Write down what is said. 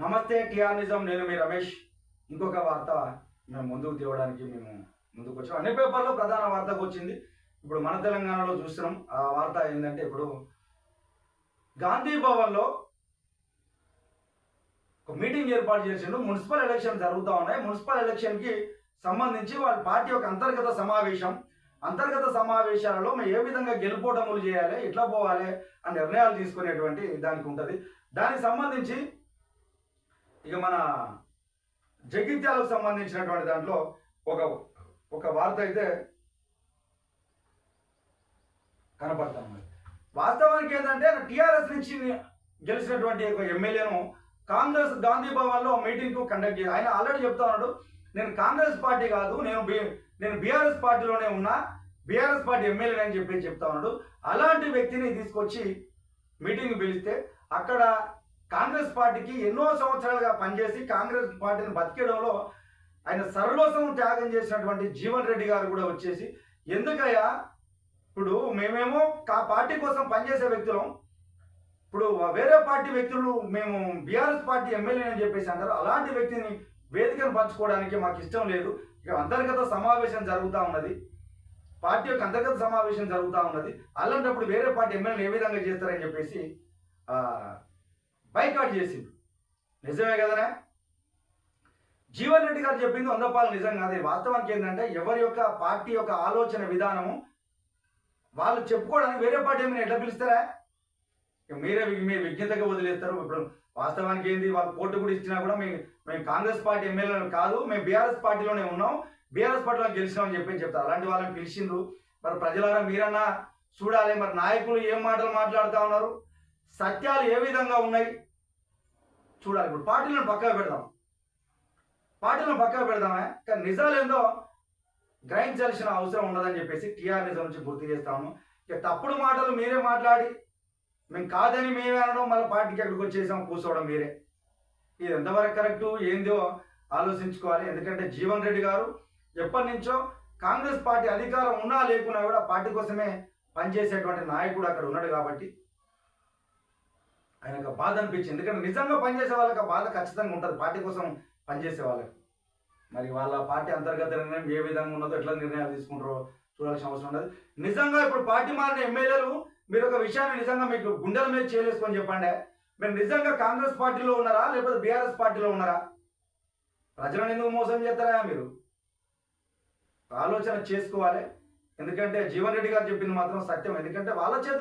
నమస్తే టిఆర్ నిజం. నేను మీ రమేష్. ఇంకొక వార్త మేము ముందుకు తేవడానికి ముందుకు వచ్చాం. అన్ని పేపర్లో ప్రధాన వార్తకు వచ్చింది. ఇప్పుడు మన తెలంగాణలో చూస్తున్నాం. ఆ వార్త ఏంటంటే, ఇప్పుడు గాంధీ భవన్లో ఒక మీటింగ్ ఏర్పాటు చేసిండు. మున్సిపల్ ఎలక్షన్ జరుగుతూ ఉన్నాయి. మున్సిపల్ ఎలక్షన్కి సంబంధించి వాళ్ళ పార్టీ యొక్క అంతర్గత సమావేశాలలో మేము ఏ విధంగా గెలుపోటములు చేయాలి, ఎట్లా పోవాలి అని నిర్ణయాలు తీసుకునేటువంటి దానికి ఉంటుంది. దానికి సంబంధించి ఇక మన జగిత్యాలకు సంబంధించినటువంటి దాంట్లో ఒక వార్త అయితే కనపడతాం. వాస్తవానికి ఏంటంటే, టీఆర్ఎస్ నుంచి గెలిచినటువంటి ఒక ఎమ్మెల్యేను కాంగ్రెస్ గాంధీ భవన్లో మీటింగ్కు కండక్ట్ చేయాలి. ఆయన ఆల్రెడీ చెప్తా ఉన్నాడు, నేను కాంగ్రెస్ పార్టీ కాదు, నేను బీఆర్ఎస్ పార్టీలోనే ఉన్నా, బీఆర్ఎస్ పార్టీ ఎమ్మెల్యే అని చెప్తా ఉన్నాడు. అలాంటి వ్యక్తిని తీసుకొచ్చి మీటింగ్ పిలిస్తే అక్కడ కాంగ్రెస్ పార్టీకి ఎన్నో సంవత్సరాలుగా పనిచేసి కాంగ్రెస్ పార్టీని బతికేయడంలో ఆయన సర్వస్వం త్యాగం చేసినటువంటి జీవన్ రెడ్డి గారు కూడా వచ్చేసి, ఎందుకయ్యా ఇప్పుడు మేమేమో పార్టీ కోసం పనిచేసే వ్యక్తులం, ఇప్పుడు వేరే పార్టీ వ్యక్తులు మేము బీఆర్ఎస్ పార్టీ ఎమ్మెల్యే అని చెప్పేసి అంటారు, అలాంటి వ్యక్తిని వేదికను పంచుకోవడానికి మాకు ఇష్టం లేదు. ఇక అంతర్గత సమావేశం జరుగుతూ ఉన్నది, పార్టీ యొక్క అంతర్గత సమావేశం జరుగుతూ ఉన్నది, అలాంటప్పుడు వేరే పార్టీ ఎమ్మెల్యేలు ఏ విధంగా చేస్తారని చెప్పేసి బైకాట్ చేసింది. నిజమే కదనే? జీవన్ రెడ్డి గారు చెప్పింది 100% నిజం కాదు. వాస్తవానికి ఏంటంటే, ఎవరి యొక్క పార్టీ యొక్క ఆలోచన విధానము వాళ్ళు చెప్పుకోవడానికి వేరే పార్టీ ఎమ్మెల్యే ఎట్లా పిలుస్తారా? మీ విజ్ఞతగా వదిలేస్తారు. ఇప్పుడు వాస్తవానికి ఏంది, వాళ్ళు కోర్టు కూడా ఇచ్చినా కూడా మేము కాంగ్రెస్ పార్టీ ఎమ్మెల్యేలు కాదు, మేము బీఆర్ఎస్ పార్టీలోనే ఉన్నాం, బీఆర్ఎస్ పార్టీలో గెలిచినామని చెప్పి చెప్తారు. అలాంటి వాళ్ళని పిలిచిండ్రు. మరి ప్రజలారా మీరన్నా చూడాలి, మరి నాయకులు ఏం మాటలు మాట్లాడుతూ ఉన్నారు, సత్యాలు ఏ విధంగా ఉన్నాయి చూడాలి. ఇప్పుడు పార్టీలను పక్కకు పెడదామే, కానీ నిజాలు ఏందో గ్రహించాల్సిన అవసరం ఉండదని చెప్పేసి టీఆర్ నిజం నుంచి గుర్తు చేస్తాము. ఇక తప్పుడు మాటలు మీరే మాట్లాడి మేము కాదని మేమే అనడం, మళ్ళీ పార్టీకి ఎక్కడికి వచ్చేసాం కూర్చోవడం మీరే. ఇది ఎంతవరకు కరెక్టు ఏందో ఆలోచించుకోవాలి. ఎందుకంటే జీవన్ రెడ్డి గారు ఎప్పటి నుంచో కాంగ్రెస్ పార్టీ అధికారం ఉన్నా లేకున్నా కూడా పార్టీ కోసమే పనిచేసేటువంటి నాయకుడు అక్కడ ఉన్నాడు కాబట్టి ఆయనకు బాధ అనిపించింది. ఎందుకంటే నిజంగా పనిచేసే వాళ్ళకి బాధ ఖచ్చితంగా ఉంటుంది, పార్టీ కోసం పనిచేసే వాళ్ళకి. మరి వాళ్ళ పార్టీ అంతర్గత నిర్ణయం ఏ విధంగా ఉన్నదో, ఎట్లా నిర్ణయాలు తీసుకుంటారో చూడాల్సిన అవసరం ఉన్నది. నిజంగా ఇప్పుడు పార్టీ మారిన ఎమ్మెల్యేలు మీరు ఒక విషయాన్ని నిజంగా మీకు గుండెల మీద చేయలేసుకొని చెప్పండి, మీరు నిజంగా కాంగ్రెస్ పార్టీలో ఉన్నారా లేకపోతే బీఆర్ఎస్ పార్టీలో ఉన్నారా? ప్రజలను ఎందుకు మోసం చేస్తారా? మీరు ఆలోచన చేసుకోవాలి. ఎందుకంటే జీవన్ రెడ్డి గారు చెప్పింది మాత్రం సత్యం. ఎందుకంటే వాళ్ళ చేత